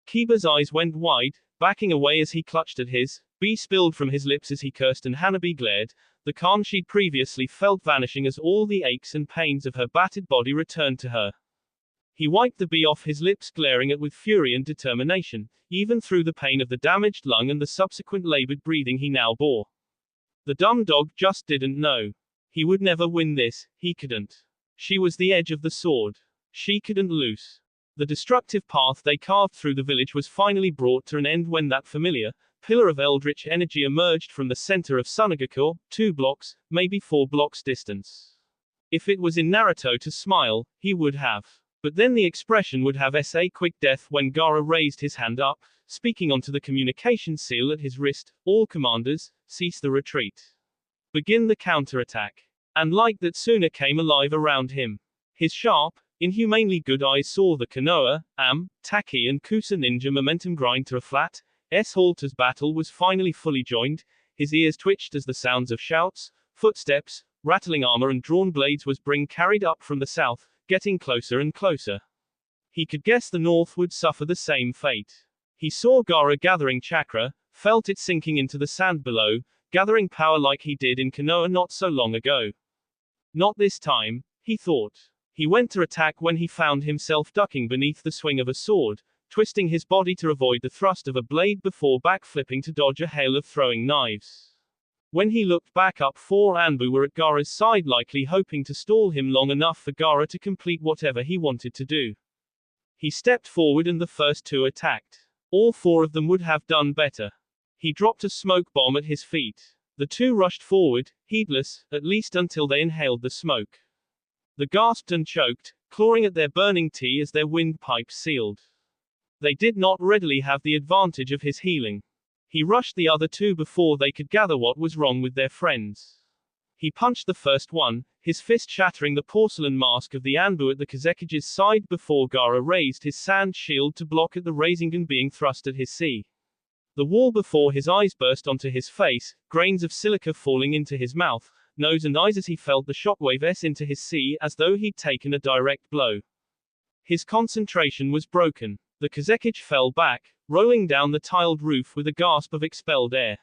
Kiba's eyes went wide, backing away as he clutched at his. B spilled from his lips as he cursed and Hanabi glared, the calm she'd previously felt vanishing as all the aches and pains of her battered body returned to her. He wiped the B off his lips, glaring at with fury and determination, even through the pain of the damaged lung and the subsequent labored breathing he now bore. The dumb dog just didn't know. He would never win this, he couldn't. She was the edge of the sword. She couldn't lose. The destructive path they carved through the village was finally brought to an end when that familiar pillar of eldritch energy emerged from the center of Sunagakure, 2 blocks, maybe 4 blocks distance. If it was in Naruto to smile, he would have. But then the expression would have a quick death when Gaara raised his hand up, speaking onto the communication seal at his wrist. All commanders, cease the retreat. Begin the counterattack. And like that Suna came alive around him. His sharp, inhumanely good eyes saw the Konoha, Taki and Kusa ninja momentum grind to a flat, halt as battle was finally fully joined. His ears twitched as the sounds of shouts, footsteps, rattling armor and drawn blades was carried up from the south, getting closer and closer. He could guess the north would suffer the same fate. He saw Gaara gathering chakra, felt it sinking into the sand below, gathering power like he did in Konoha not so long ago. Not this time, he thought. He went to attack when he found himself ducking beneath the swing of a sword, twisting his body to avoid the thrust of a blade before backflipping to dodge a hail of throwing knives. When he looked back up, 4 Anbu were at Gaara's side, likely hoping to stall him long enough for Gaara to complete whatever he wanted to do. He stepped forward and the first 2 attacked. All 4 of them would have done better. He dropped a smoke bomb at his feet. The 2 rushed forward, heedless, at least until they inhaled the smoke. They gasped and choked, clawing at their burning tea as their windpipes sealed. They did not readily have the advantage of his healing. He rushed the other 2 before they could gather what was wrong with their friends. He punched the first one, his fist shattering the porcelain mask of the Anbu at the Kazekige's side before Gaara raised his sand shield to block at the Rasengan being thrust at his The wall before his eyes burst onto his face, grains of silica falling into his mouth, nose and eyes as he felt the shockwave into his as though he'd taken a direct blow. His concentration was broken. The Kazekige fell back, rolling down the tiled roof with a gasp of expelled air.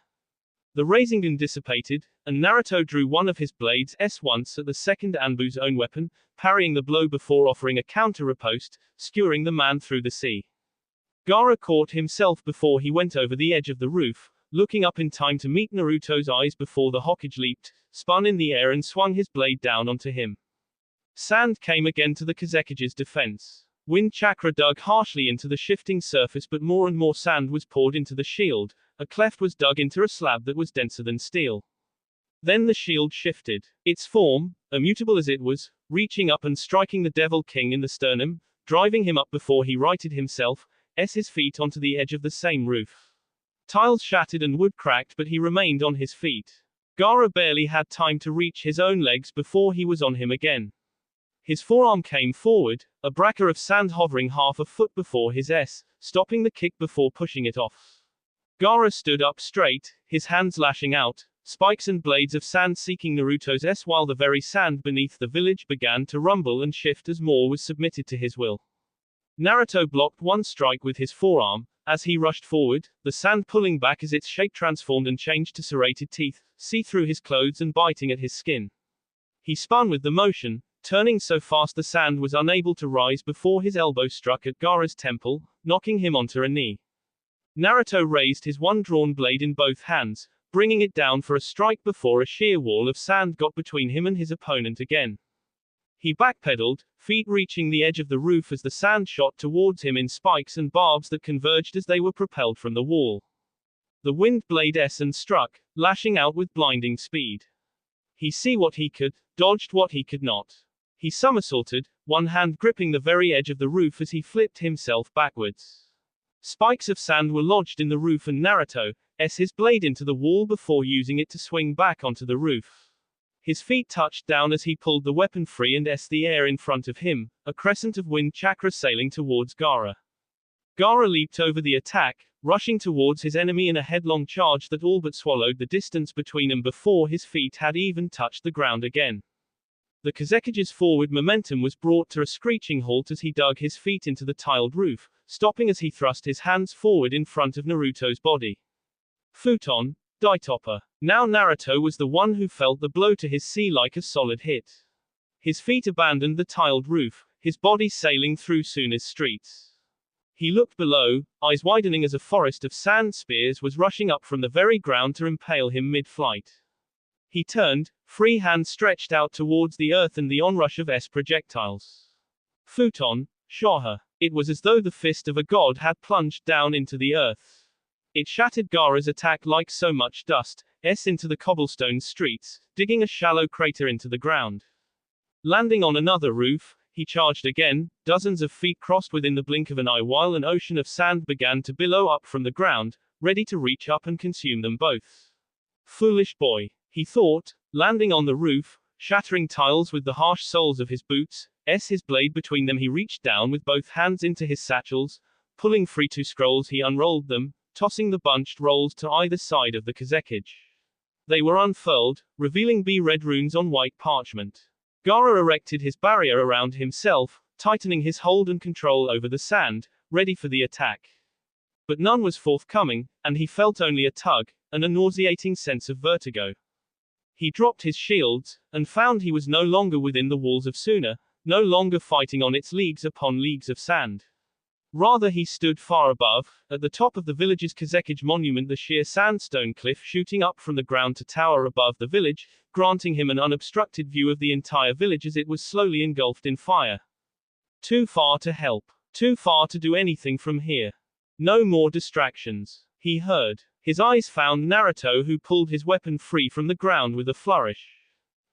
The Rasengan dissipated, and Naruto drew one of his blades once at the second Anbu's own weapon, parrying the blow before offering a counter riposte, skewering the man through the sea. Gaara caught himself before he went over the edge of the roof, looking up in time to meet Naruto's eyes before the Hokage leaped, spun in the air and swung his blade down onto him. Sand came again to the Kazekige's defense. Wind chakra dug harshly into the shifting surface, but more and more sand was poured into the shield. A cleft was dug into a slab that was denser than steel. Then the shield shifted. Its form, immutable as it was, reaching up and striking the Devil King in the sternum, driving him up before he righted himself, his feet onto the edge of the same roof. Tiles shattered and wood cracked, but he remained on his feet. Gaara barely had time to reach his own legs before he was on him again. His forearm came forward, a bracker of sand hovering half a foot before his stopping the kick before pushing it off. Gaara stood up straight, his hands lashing out, spikes and blades of sand seeking Naruto's while the very sand beneath the village began to rumble and shift as more was submitted to his will. Naruto blocked one strike with his forearm, As he rushed forward, the sand pulling back as its shape transformed and changed to serrated teeth, see through his clothes and biting at his skin. He spun with the motion, turning so fast the sand was unable to rise before his elbow struck at Gaara's temple, knocking him onto a knee. Naruto raised his one drawn blade in both hands, bringing it down for a strike before a sheer wall of sand got between him and his opponent again. He backpedaled, feet reaching the edge of the roof as the sand shot towards him in spikes and barbs that converged as they were propelled from the wall. The wind blade and struck, lashing out with blinding speed. He see what he could, dodged what he could not. He somersaulted, one hand gripping the very edge of the roof as he flipped himself backwards. Spikes of sand were lodged in the roof and Naruto his blade into the wall before using it to swing back onto the roof. His feet touched down as he pulled the weapon free and the air in front of him, a crescent of wind chakra sailing towards Gaara. Gaara leaped over the attack, rushing towards his enemy in a headlong charge that all but swallowed the distance between them before his feet had even touched the ground again. The Kazekige's forward momentum was brought to a screeching halt as he dug his feet into the tiled roof, stopping as he thrust his hands forward in front of Naruto's body. Futon, Daitopper. Now Naruto was the one who felt the blow to his sea like a solid hit. His feet abandoned the tiled roof, his body sailing through Suna's streets. He looked below, eyes widening as a forest of sand spears was rushing up from the very ground to impale him mid-flight. He turned, free hand stretched out towards the earth and the onrush of projectiles. Futon, Shoha. It was as though the fist of a god had plunged down into the earth. It shattered Gaara's attack like so much dust, into the cobblestone streets, digging a shallow crater into the ground. Landing on another roof, he charged again, dozens of feet crossed within the blink of an eye while an ocean of sand began to billow up from the ground, ready to reach up and consume them both. Foolish boy, he thought, landing on the roof, shattering tiles with the harsh soles of his boots, his blade between them he reached down with both hands into his satchels, pulling free two scrolls he unrolled them, tossing the bunched rolls to either side of the Kazekige. They were unfurled, revealing red runes on white parchment. Gaara erected his barrier around himself, tightening his hold and control over the sand, ready for the attack. But none was forthcoming, and he felt only a tug, and a nauseating sense of vertigo. He dropped his shields, and found he was no longer within the walls of Suna, no longer fighting on its leagues upon leagues of sand. Rather he stood far above, at the top of the village's Kazekige monument, the sheer sandstone cliff shooting up from the ground to tower above the village, granting him an unobstructed view of the entire village as it was slowly engulfed in fire. Too far to help. Too far to do anything from here. No more distractions. He heard. His eyes found Naruto who pulled his weapon free from the ground with a flourish.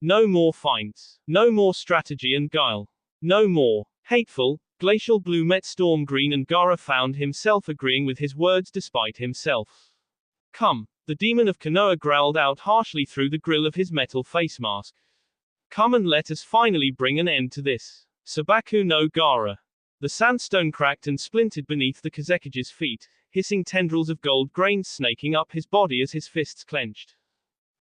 No more feints. No more strategy and guile. No more. Hateful, glacial blue met storm green and Gaara found himself agreeing with his words despite himself. Come. The demon of Konoha growled out harshly through the grill of his metal face mask. Come and let us finally bring an end to this. Sabaku no Gaara. The sandstone cracked and splintered beneath the Kazekige's feet, hissing tendrils of gold grains snaking up his body as his fists clenched.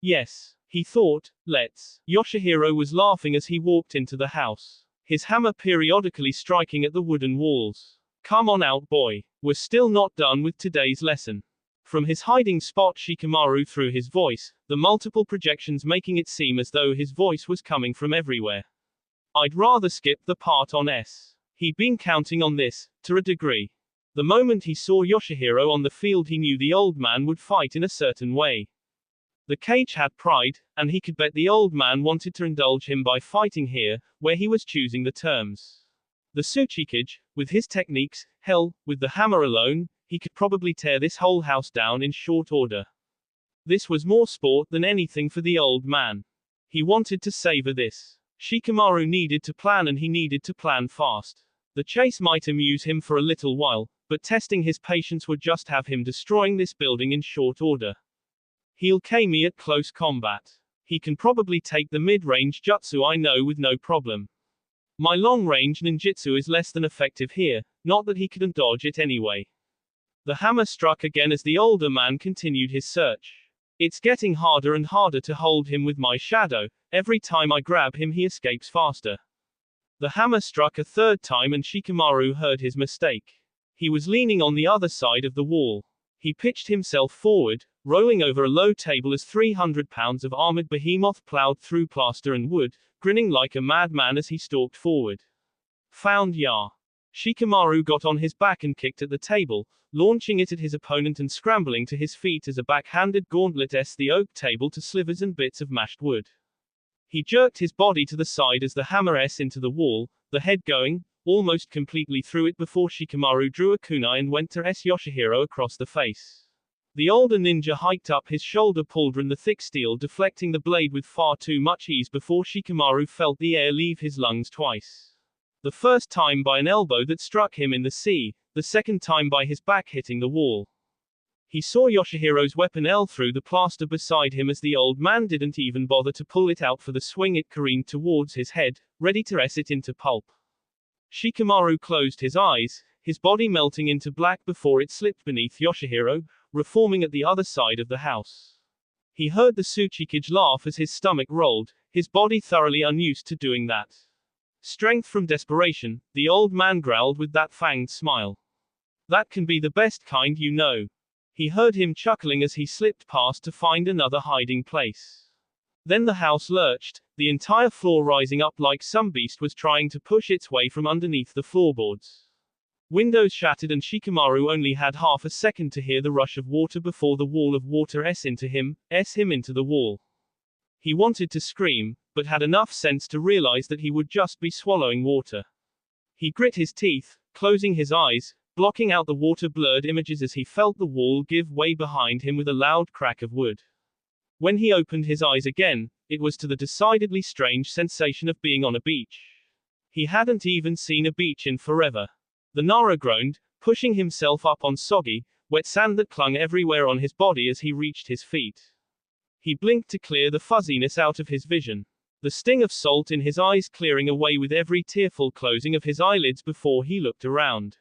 Yes, he thought, let's. Yoshihiro was laughing as he walked into the house, his hammer periodically striking at the wooden walls. Come on out, boy. We're still not done with today's lesson. From his hiding spot Shikamaru threw his voice, the multiple projections making it seem as though his voice was coming from everywhere. I'd rather skip the part on S. He'd been counting on this, to a degree. The moment he saw Yoshihiro on the field he knew the old man would fight in a certain way. The cage had pride, and he could bet the old man wanted to indulge him by fighting here, where he was choosing the terms. The Tsuchikage, with his techniques, hell, with the hammer alone, he could probably tear this whole house down in short order. This was more sport than anything for the old man. He wanted to savor this. Shikamaru needed to plan and he needed to plan fast. The chase might amuse him for a little while, but testing his patience would just have him destroying this building in short order. He'll K me at close combat. He can probably take the mid-range jutsu I know with no problem. My long-range ninjutsu is less than effective here, not that he couldn't dodge it anyway. The hammer struck again as the older man continued his search. It's getting harder and harder to hold him with my shadow, every time I grab him he escapes faster. The hammer struck a third time and Shikamaru heard his mistake. He was leaning on the other side of the wall. He pitched himself forward, rolling over a low table as 300 pounds of armored behemoth plowed through plaster and wood, grinning like a madman as he stalked forward. Found ya. Shikamaru got on his back and kicked at the table, launching it at his opponent and scrambling to his feet as a backhanded gauntlet the oak table to slivers and bits of mashed wood. He jerked his body to the side as the hammer into the wall, the head going almost completely through it before Shikamaru drew a kunai and went to Yoshihiro across the face. The older ninja hiked up his shoulder pauldron the thick steel deflecting the blade with far too much ease before Shikamaru felt the air leave his lungs twice. The first time by an elbow that struck him in the sea, the second time by his back hitting the wall. He saw Yoshihiro's weapon through the plaster beside him as the old man didn't even bother to pull it out for the swing. It careened towards his head, ready to it into pulp. Shikamaru closed his eyes, his body melting into black before it slipped beneath Yoshihiro, reforming at the other side of the house. He heard the Tsuchikage laugh as his stomach rolled, his body thoroughly unused to doing that. Strength from desperation, the old man growled with that fanged smile. That can be the best kind, you know. He heard him chuckling as he slipped past to find another hiding place. Then the house lurched, the entire floor rising up like some beast was trying to push its way from underneath the floorboards. Windows shattered and Shikamaru only had half a second to hear the rush of water before the wall of water into him into the wall. He wanted to scream, but had enough sense to realize that he would just be swallowing water. He grit his teeth, closing his eyes, blocking out the water-blurred images as he felt the wall give way behind him with a loud crack of wood. When he opened his eyes again, it was to the decidedly strange sensation of being on a beach. He hadn't even seen a beach in forever. The Nara groaned, pushing himself up on soggy, wet sand that clung everywhere on his body as he reached his feet. He blinked to clear the fuzziness out of his vision. The sting of salt in his eyes clearing away with every tearful closing of his eyelids before he looked around.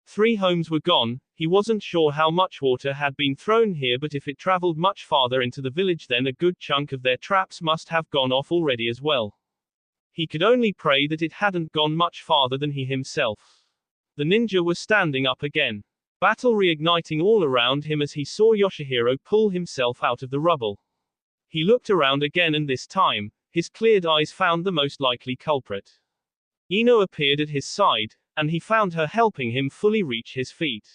3 homes were gone. He wasn't sure how much water had been thrown here, but if it traveled much farther into the village, then a good chunk of their traps must have gone off already as well. He could only pray that it hadn't gone much farther than he himself. The ninja was standing up again. Battle reigniting all around him as he saw Yoshihiro pull himself out of the rubble. He looked around again and this time, his cleared eyes found the most likely culprit. Ino appeared at his side, and he found her helping him fully reach his feet.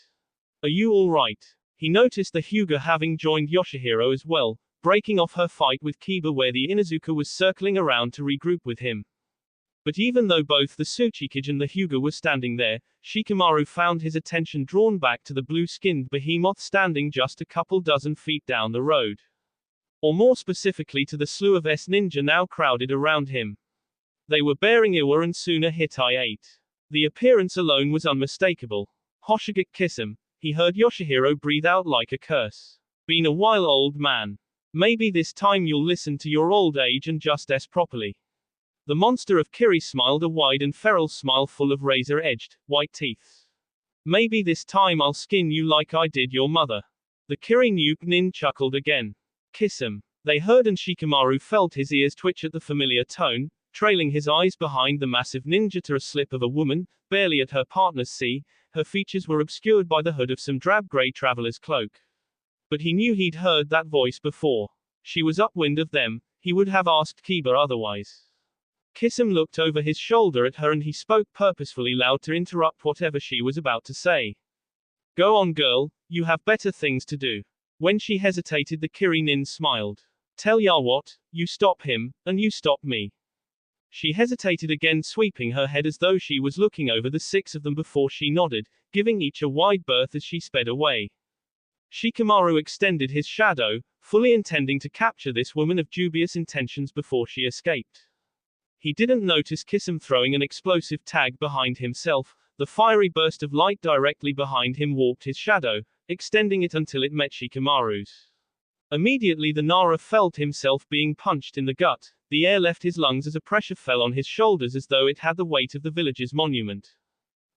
Are you all right? He noticed the Hyuga having joined Yoshihiro as well, breaking off her fight with Kiba where the Inuzuka was circling around to regroup with him. But even though both the Tsuchikage and the Hyuga were standing there, Shikamaru found his attention drawn back to the blue-skinned behemoth standing just a couple dozen feet down the road. Or more specifically to the slew of ninja now crowded around him. They were bearing Iwa and Suna Hitai 8. The appearance alone was unmistakable. Hoshigaki Kisum, he heard Yoshihiro breathe out like a curse. Been a while, old man. Maybe this time you'll listen to your old age and just properly. The monster of Kiri smiled a wide and feral smile full of razor-edged, white teeth. Maybe this time I'll skin you like I did your mother. The Kiri nuke nin chuckled again. Kisum. They heard and Shikamaru felt his ears twitch at the familiar tone, trailing his eyes behind the massive ninja to a slip of a woman, barely at her partner's sea. Her features were obscured by the hood of some drab grey traveler's cloak. But he knew he'd heard that voice before. She was upwind of them, he would have asked Kiba otherwise. Kisum looked over his shoulder at her and he spoke purposefully loud to interrupt whatever she was about to say. Go on, girl, you have better things to do. When she hesitated, the Kiri nin smiled. Tell ya what, you stop him, and you stop me. She hesitated again, sweeping her head as though she was looking over the 6 of them before she nodded, giving each a wide berth as she sped away. Shikamaru extended his shadow, fully intending to capture this woman of dubious intentions before she escaped. He didn't notice Kisum throwing an explosive tag behind himself. The fiery burst of light directly behind him warped his shadow, extending it until it met Shikamaru's. Immediately the Nara felt himself being punched in the gut. The air left his lungs as a pressure fell on his shoulders as though it had the weight of the village's monument.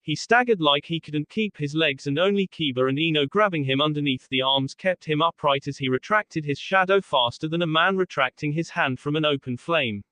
He staggered like he couldn't keep his legs, and only Kiba and Ino grabbing him underneath the arms kept him upright as he retracted his shadow faster than a man retracting his hand from an open flame.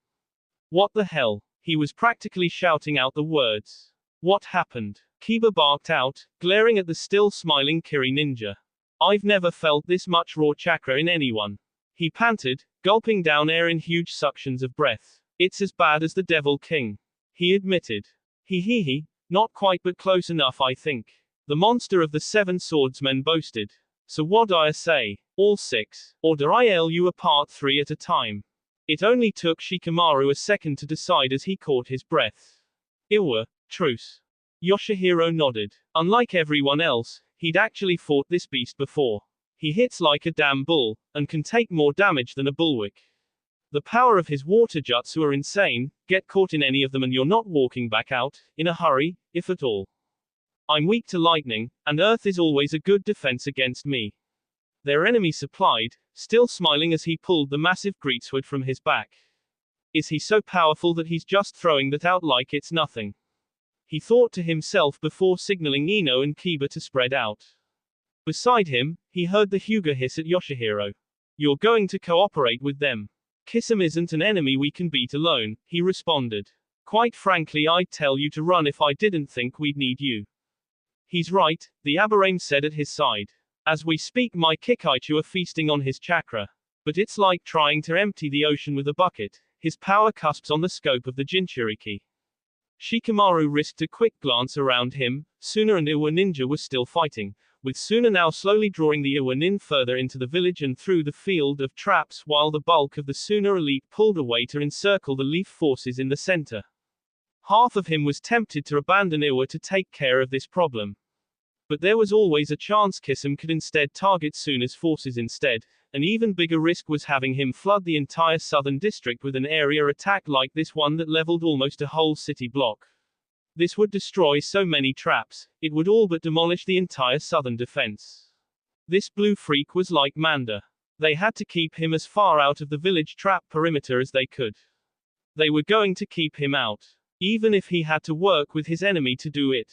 What the hell? He was practically shouting out the words. What happened? Kiba barked out, glaring at the still smiling Kiri ninja. I've never felt this much raw chakra in anyone. He panted, gulping down air in huge suctions of breath. It's as bad as the Devil King, he admitted. He, not quite but close enough I think. The monster of the 7 swordsmen boasted. So what I say? All 6, or do I yell you apart 3 at a time? It only took Shikamaru a second to decide as he caught his breath. Iwa, truce. Yoshihiro nodded. Unlike everyone else, he'd actually fought this beast before. He hits like a damn bull, and can take more damage than a bullwick. The power of his water jutsu are insane, get caught in any of them and you're not walking back out, in a hurry, if at all. I'm weak to lightning, and earth is always a good defense against me. Their enemy supplied, still smiling as he pulled the massive greatsword from his back. Is he so powerful that he's just throwing that out like it's nothing? He thought to himself before signaling Ino and Kiba to spread out. Beside him, he heard the Hyuga hiss at Yoshihiro. You're going to cooperate with them. Kisame isn't an enemy we can beat alone, he responded. Quite frankly I'd tell you to run if I didn't think we'd need you. He's right, the Aburame said at his side. As we speak my Kikaichu are feasting on his chakra. But it's like trying to empty the ocean with a bucket, his power cusps on the scope of the Jinchuriki. Shikamaru risked a quick glance around him. Suna and Iwa Ninja were still fighting, with Suna now slowly drawing the Iwa Nin further into the village and through the field of traps while the bulk of the Suna elite pulled away to encircle the Leaf forces in the center. Half of him was tempted to abandon Iwa to take care of this problem. But there was always a chance Kisame could instead target Suna's forces instead. An even bigger risk was having him flood the entire southern district with an area attack like this one that leveled almost a whole city block. This would destroy so many traps, it would all but demolish the entire southern defense. This blue freak was like Manda. They had to keep him as far out of the village trap perimeter as they could. They were going to keep him out, even if he had to work with his enemy to do it.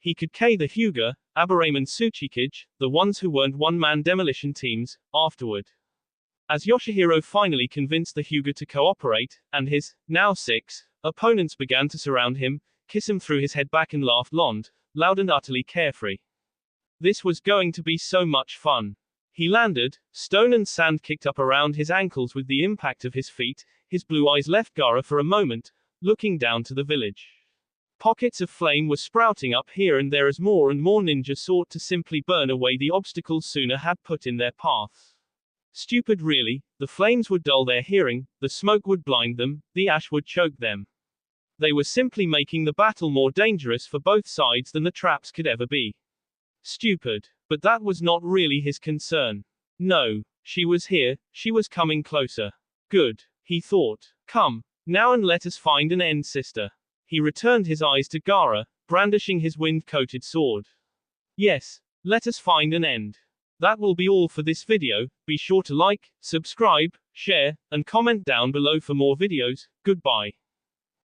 He could K the Hyuga, Aburame and Tsuchikage, the ones who weren't one-man demolition teams, afterward. As Yoshihiro finally convinced the Hyuga to cooperate, and his, now 6, opponents began to surround him, Kisame threw his head back and laughed loud and utterly carefree. This was going to be so much fun. He landed, stone and sand kicked up around his ankles with the impact of his feet, his blue eyes left Gaara for a moment, looking down to the village. Pockets of flame were sprouting up here and there as more and more ninja sought to simply burn away the obstacles Suna had put in their path. Stupid really, the flames would dull their hearing, the smoke would blind them, the ash would choke them. They were simply making the battle more dangerous for both sides than the traps could ever be. Stupid. But that was not really his concern. No, she was here, she was coming closer. Good, he thought. Come, now and let us find an end, sister. He returned his eyes to Gaara, brandishing his wind-coated sword. Yes, let us find an end. That will be all for this video. Be sure to like, subscribe, share, and comment down below for more videos. Goodbye.